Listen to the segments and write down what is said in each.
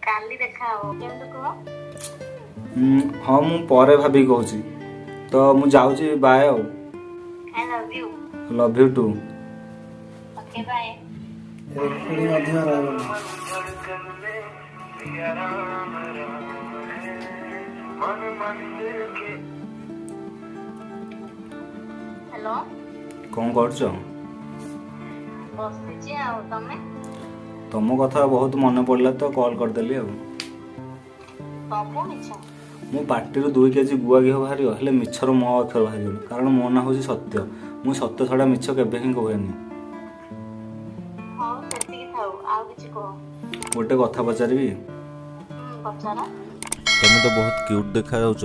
काली देखा हो केमती कह हाँ मु परे भाभी कहूची तो मु जाऊची bye I love you love you too okay bye hello कौन करछ बसिची आ तमे तुम कथा बहुत मन पड़ला तो कॉल करदेली अब तमो मिछ मो पार्टी 2 केजी गुआ घी बाहर हेले मिछर मो अक्षर बाहर कारण मो ना हूँ सत्य मु सत्य छड़ा मिछ केबे ही कहेनी हां सेति की थाउ आ किछ कह गोटे कथा पचारि पचारा तुम तो बहुत क्यूट देखा जाउछ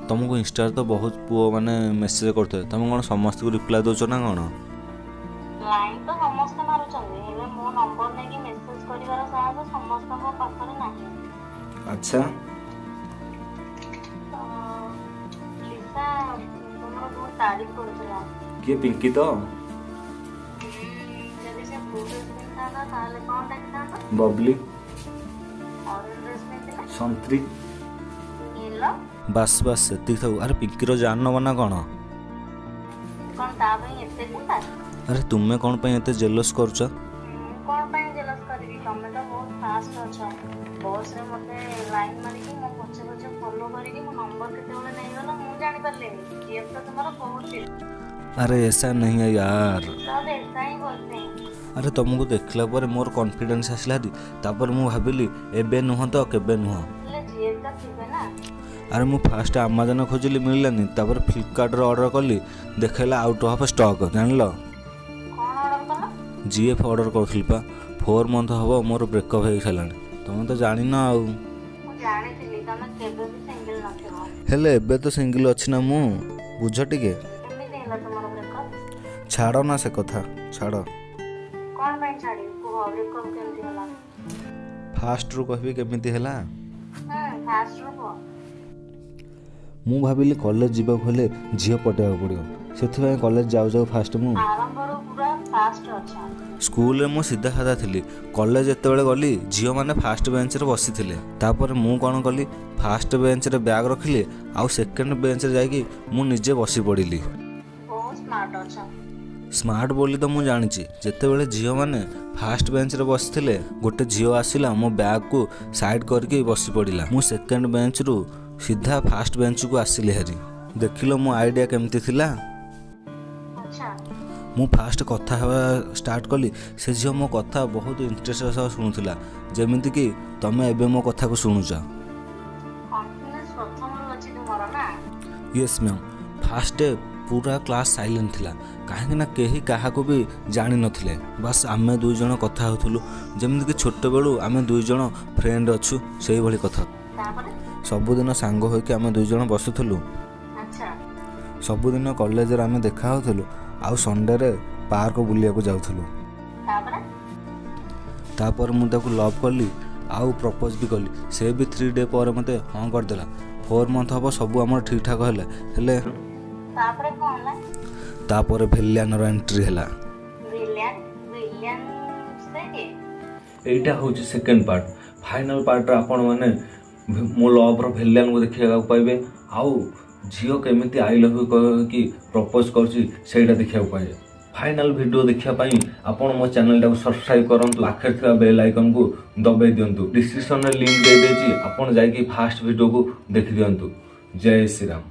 तुमको इंस्टा तो बहुत पुओ माने मेसेज करते तुम कौन समस्त को रिप्लाई दउछ ना कौन लाइन तो समस्त मारुचंदी हेले मो नंबर नै कि मेसेज करिवार साहस समस्त को पाखरे नाही अच्छा लिसा तुमरो बहुत तारीफ करछला किए पिंकी तो जदि से ब्लू ड्रेस पिनता ताले कोन देखता बबली ऑरेंज ड्रेस पिनता संतरी येलो बस बस सेति थाउ अरे पिंकी रो जान बना कौन कोन ता भाई एते चिंता अरे तुम्हें कौन पे एते जेलस करूछ कोन पाई जेलस करबी तमे तो बहुत फास्ट अछो बॉस रे मते लाइन मारी कि मो पछे पछे फॉलो करी कि मो नंबर केते बेले नै गलो मु जानि परलेनी ये तो तुम्हारा बहुत है अरे ऐसा नहीं है यार सब ऐसा ही बोलते हैं अरे तुमको देखला पर मोर कॉन्फिडेंस आसला तापर मु भाबिली एबे नुह तो केबे नुह ले जीएफ का थिबे ना अरे मु फास्ट अमेजन खोजिली मिललानी तापर फ्लिपकार्ट रो ऑर्डर कली देखैला आउट ऑफ स्टॉक जानलो कोन ऑर्डर कला जीएफ ऑर्डर करथिल पा 4 मंथ हबो मोर ब्रेकअप हे छलानी तुम तो जानि ना आउ मु जानि थिली तमे केबे भी सिंगल नथिबो हेले एबे तो सिंगल अछि ना मु बुझ टिके केमि देला तुम्हारा ब्रेकअप छाड़ो ना से कथा छाड़ो कोन पाई छाडी को ब्रेकअप केमति होला फास्ट रू कहबी केमिति हैला फास्ट रुको मु भाबिली कॉलेज जीवा खोले झियो पटेवा पड़ियो सेथिबाई कॉलेज जाऊ जाऊ फास्ट मु आरंभ रो पूरा फास्ट अच्छा स्कूल रे मु सीधा साधा थिली कॉलेज एते बेले गली झियो माने फास्ट बेंच रे बसी थिले तापर मु कोन कली फास्ट बेंच रे बैग रखिले आउ सेकंड बेंच रे जाई मु निजे बसी पड़िली बहुत स्मार्ट अच्छा स्मार्ट बोली तो मु जानिची जेते बेले झियो माने फास्ट बेंच रे बसिथिले गोटे झियो आसिला मो बैग को साइड करके बसी पड़िला मु सेकंड बेंच रु सीधा फास्ट बेंच को आसिले हरी देखिलो मो आइडिया केमती थिला अच्छा मु फास्ट कथा हवा स्टार्ट कली से झियो मो कथा बहुत इंटरेस्ट सह सुनुथिला जेमिति कि तमे एबे मो कथा को सुनुचा कॉन्फिडेंस प्रथम रो अछि तुम्हारा ना यस मैम फास्ट पूरा क्लास साइलेंट थिला काहे ना केही काहा को भी जानि नथिले बस आमे दुई जण कथा होथुलु जेमिति कि छोट बेलु आमे दुई जण फ्रेंड अछु सेही भली कथा तापरे सबुदिन सांग होइके आमे दुई जण बसुथुलु अच्छा सबुदिन कॉलेज रे आमे देखा होथुलु आउ संडे रे पार्क बुलिया को जाउथुलु तापरे तापर मु ताको लव करली आउ प्रपोज भी कली से भी 3 डे पर मते हां कर देला 4 मंथ हबो सब हमर ठीक ठाक हेले तापरे कोन ला तापर भेलियन रो एंट्री हेला विलियन से के एटा होची सेकंड पार्ट फाइनल पार्ट रे आपण माने मो लव रो भेलियन को देखिया पाइबे आउ झियो केमिति आई लव यू कह कि प्रपोज करछि सेटा देखिया पाइबे फाइनल वीडियो देखिया पाई आपण मो चैनल टा सब्सक्राइब करंतु आखिर थिबा बेल आइकन को दबाई दियंतु डिस्क्रिप्शन रे लिंक दे देछि आपण जाई कि फास्ट वीडियो को देखि दियंतु जय श्री राम।